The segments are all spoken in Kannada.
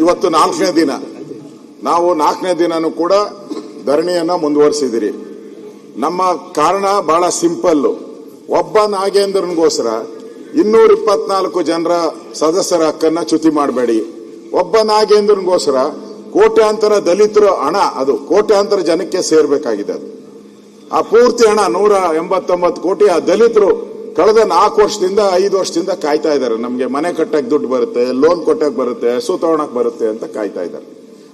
ಇವತ್ತು 4ನೇ ದಿನ. ನಾವು 4ನೇ ದಿನನೂ ಕೂಡ ಧರಣಿಯನ್ನ ಮುಂದುವರಿಸಿದಿರಿ. ನಮ್ಮ ಕಾರಣ ಬಹಳ ಸಿಂಪಲ್. ಒಬ್ಬ ನಾಗೇಂದ್ರನ್ಗೋಸ್ಕರ 224 ಜನರ ಸದಸ್ಯರ ಹಕ್ಕನ್ನ ಚ್ಯುತಿ ಮಾಡಬೇಡಿ. ಒಬ್ಬ ನಾಗೇಂದ್ರನ್ಗೋಸ್ಕರ ಕೋಟ್ಯಾಂತರ ದಲಿತರ ಹಣ, ಅದು ಕೋಟ್ಯಾಂತರ ಜನಕ್ಕೆ ಸೇರ್ಬೇಕಾಗಿದೆ. ಅದು ಆ ಪೂರ್ತಿ ಹಣ 189 ಕೋಟಿ ಆ ದಲಿತರು ಕಳೆದ 4 ವರ್ಷದಿಂದ 5 ವರ್ಷದಿಂದ ಕಾಯ್ತಾ ಇದ್ದಾರೆ. ನಮ್ಗೆ ಮನೆ ಕಟ್ಟಕ್ಕೆ ದುಡ್ಡು ಬರುತ್ತೆ, ಲೋನ್ ಕೊಟ್ಟಕ್ಕೆ ಬರುತ್ತೆ, ಹಸು ತಗೊಳಕ್ ಬರುತ್ತೆ ಅಂತ ಕಾಯ್ತಾ ಇದ್ದಾರೆ.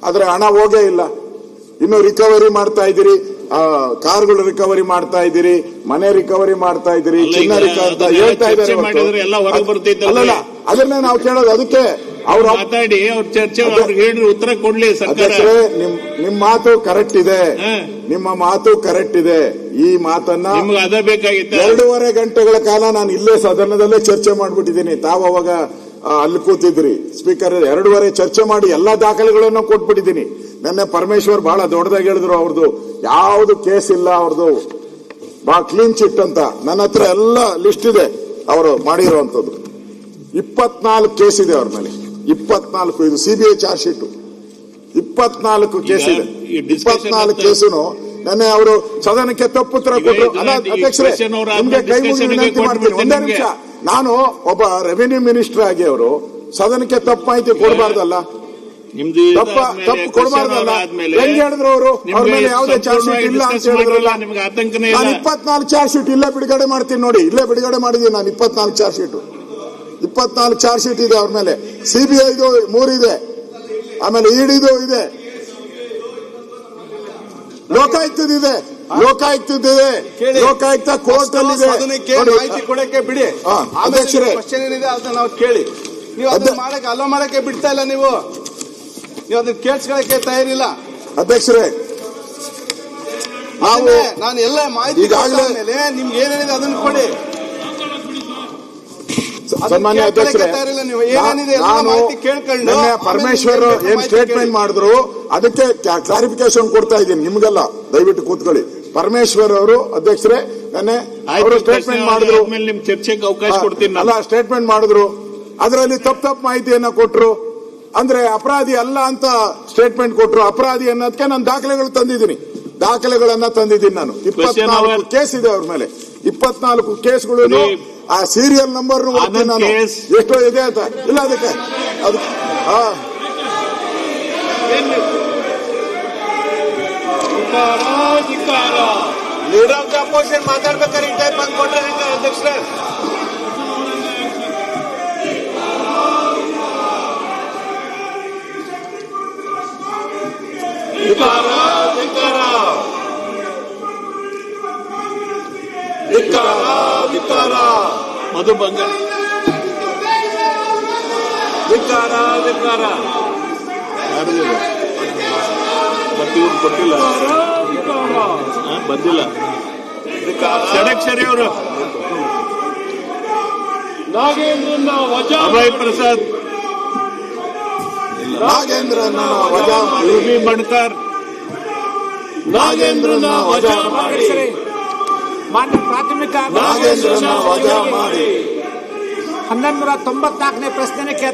ಆದ್ರೆ ಹಣ ಹೋಗೇ ಇಲ್ಲ. ಇನ್ನು ರಿಕವರಿ ಮಾಡ್ತಾ ಇದ್ದೀರಿ, ಕಾರ್ಗಳು ರಿಕವರಿ ಮಾಡ್ತಾ ಇದ್ದೀರಿ, ಮನೆ ರಿಕವರಿ ಮಾಡ್ತಾ ಇದ್ದೀರಿ, ಚಿನ್ನ ರಿಕವರಿ ಹೇಳ್ತಾ ಇದ್ದಾರೆ. ಅಲ್ಲಲ್ಲ, ಅದನ್ನೇ ನಾವು ಕೇಳೋದು. ಅದಕ್ಕೆ ಅವ್ರು ಮಾತಾಡಿ, ಅವ್ರು ಚರ್ಚೆ ಹೇಳಿ ಉತ್ತರ ಕೊಡ್ಲಿ. ನಿಮ್ಮ ಮಾತು ಕರೆಕ್ಟ್ ಇದೆ, ನಿಮ್ಮ ಮಾತು ಕರೆಕ್ಟ್ ಇದೆ. ಈ ಮಾತನ್ನ ಅದೇ ಬೇಕಾಗಿತ್ತು. 2.5 ಗಂಟೆಗಳ ಕಾಲ ನಾನು ಇಲ್ಲೇ ಸದನದಲ್ಲೇ ಚರ್ಚೆ ಮಾಡ್ಬಿಟ್ಟಿದ್ದೀನಿ. ತಾವು ಅವಾಗ ಅಲ್ಲಿ ಕೂತಿದ್ರಿ, ಸ್ಪೀಕರ್ 2.5 ಚರ್ಚೆ ಮಾಡಿ ಎಲ್ಲಾ ದಾಖಲೆಗಳನ್ನು ಕೊಟ್ಬಿಟ್ಟಿದ್ದೀನಿ. ನೆನ್ನೆ ಪರಮೇಶ್ವರ್ ಬಹಳ ದೊಡ್ಡದಾಗಿ ಹೇಳಿದ್ರು, ಅವ್ರದ್ದು ಯಾವ್ದು ಕೇಸ್ ಇಲ್ಲ, ಅವ್ರದ್ದು ಬಹಳ ಕ್ಲೀನ್ ಚಿಟ್ ಅಂತ. ನನ್ನ ಹತ್ರ ಎಲ್ಲ ಲಿಸ್ಟ್ ಇದೆ ಅವರು ಮಾಡಿರುವಂತದ್ದು. 24 ಕೇಸ್ ಇದೆ ಅವ್ರ ಮೇಲೆ. 24 ಇದು ಸಿಬಿಐ ಚಾರ್ಜ್ ಶೀಟ್. 24 ಕೇಸ್ ಇದೆ. 24 ಕೇಸುನು ನೆನ್ನೆ ಅವರು ಸದನಕ್ಕೆ ತಪ್ಪುತ್ತರ ಕೊಟ್ಟರು. ಅಧ್ಯಕ್ಷರೇ, ನಿಮ್ಗೆ ಕೈ ಮುಗಿದು ವಿನಂತಿ ಮಾಡ್ತೀನಿ, ಒಂದೇ ನಿಮಿಷ. ನಾನು ಒಬ್ಬ ರೆವಿನ್ಯೂ ಮಿನಿಸ್ಟರ್ ಆಗಿ ಅವರು ಸದನಕ್ಕೆ ತಪ್ಪು ಮಾಹಿತಿ ಕೊಡಬಾರ್ದಲ್ಲ, ತಪ್ಪು ಕೊಡಬಾರ್ದಲ್ಲ. ಹೆಂಗ್ ಹೇಳಿದ್ರು ಅವರು? ಅವ್ರ ಮೇಲೆ ಯಾವುದೇ ಚಾರ್ಜ್ ಶೀಟ್ ಇಲ್ಲ ಅಂತ ಹೇಳಿದ್ರಲ್ಲ. ನಾನು 24 ಚಾರ್ಜ್ ಶೀಟ್ ಇಲ್ಲೇ ಬಿಡುಗಡೆ ಮಾಡ್ತೀನಿ ನೋಡಿ. ಇಲ್ಲೇ ಬಿಡುಗಡೆ ಮಾಡಿದೀನಿ ನಾನು 24 ಚಾರ್ಜ್ ಶೀಟ್. 24 ಚಾರ್ಜ್ ಶೀಟ್ ಇದೆ ಅವ್ರ ಮೇಲೆ. ಸಿಬಿಐದು 3 ಇದೆ, ಆಮೇಲೆ ಇಡಿದು ಇದೆ, ಲೋಕಾಯುಕ್ತದಿದೆ, ಲೋಕಾಯುಕ್ತ ಕೋರ್ಟ್ ಅಲ್ಲಿ ಇದೆ. ಮಾಹಿತಿ ಕೊಡಕ್ಕೆ ಬಿಡಿ. ಅಧ್ಯಕ್ಷರೇ, ಕ್ವಶನ್ ಏನಿದೆ ಅದನ್ನ ನಾವು ಕೇಳಿ. ನೀವು ಅದನ್ನ ಮಾಡಕ್ಕೆ ಅಲೋ ಮಾಡಕ್ಕೆ ಬಿಡ್ತಾ ಇಲ್ಲ. ನೀವು ಅದನ್ನ ಕೇಳಿಸ್ಕೊಳಕ್ಕೆ ತಯಾರಿಲ್ಲ. ಅಧ್ಯಕ್ಷರೇ, ನಾನು ಎಲ್ಲ ಮಾಹಿತಿ ಮೇಲೆ ನಿಮ್ಗೆ ಏನೇನಿದೆ ಅದನ್ನ ಕೊಡಿ. ಸನ್ಮಾನ್ಯ ಅಧ್ಯಕ್ಷರೇ, ನಾನು ನಿನ್ನೆ ಪರಮೇಶ್ವರ್ ಏನ್ ಸ್ಟೇಟ್ಮೆಂಟ್ ಮಾಡಿದ್ರು ಅದಕ್ಕೆ ಕ್ಲಾರಿಫಿಕೇಶನ್ ಕೊಡ್ತಾ ಇದ್ದೀನಿ ನಿಮ್ಗೆಲ್ಲ. ದಯವಿಟ್ಟು ಕೂತ್ಕೊಳ್ಳಿ. ಪರಮೇಶ್ವರ್ ಅವರು ಅಧ್ಯಕ್ಷರೇ ನೆನ್ನೆ ಅವರು ಸ್ಟೇಟ್ಮೆಂಟ್ ಮಾಡಿದ್ರು, ಚರ್ಚೆಗೆ ಅವಕಾಶ ಕೊಡ್ತೀನಿ. ಅಲ್ಲ, ಸ್ಟೇಟ್ಮೆಂಟ್ ಮಾಡಿದ್ರು, ಅದರಲ್ಲಿ ತಪ್ಪು ಮಾಹಿತಿಯನ್ನ ಕೊಟ್ರು. ಅಂದ್ರೆ ಅಪರಾಧಿ ಅಲ್ಲ ಅಂತ ಸ್ಟೇಟ್ಮೆಂಟ್ ಕೊಟ್ರು. ಅಪರಾಧಿ ಅನ್ನೋದಕ್ಕೆ ನಾನು ದಾಖಲೆಗಳನ್ನ ತಂದಿದ್ದೀನಿ ನಾನು. 24 ಕೇಸ್ ಇದೆ ಅವ್ರ ಮೇಲೆ. 24 ಕೇಸ್ಗಳು ಆ ಸೀರಿಯಲ್ ನಂಬರ್ ನಾನು ಎಷ್ಟೋ ಇದೆ ಅಂತ ಇಲ್ಲ. ಅದಕ್ಕೆ ಅದು ಲೀಡರ್ ಆಫ್ ದ ಅಪೋಸಿಷನ್ ಮಾತಾಡ್ಬೇಕಾದ್ರೆ ಈ ಟೈಪ್ ಅಂದ್ಕೊಂಡ್ರೆ ಹೆಂಗ ಅಧ್ಯಕ್ಷರೇ? ಮಧು ಬಂಗ ಕೊಟ್ಟಿಲ್ಲ, ಬಂದಿಲ್ಲ. ಷಡಕ್ಷರಿ ಅವರು ಅಭಯ್ ಪ್ರಸಾದ್, ನಾಗೇಂದ್ರನ ವಜಾ ಯುಬಿ ಬಣ್ಕರ್, ನಾಗೇಂದ್ರನ ವಜಾ ಮಾಡಿ, ಮಾನ್ಯ ಪ್ರಾಥಮಿಕ ನಾಗೇಂದ್ರನ ವಜಾ ಮಾಡಿ. 1194ನೇ ಪ್ರಶ್ನೆ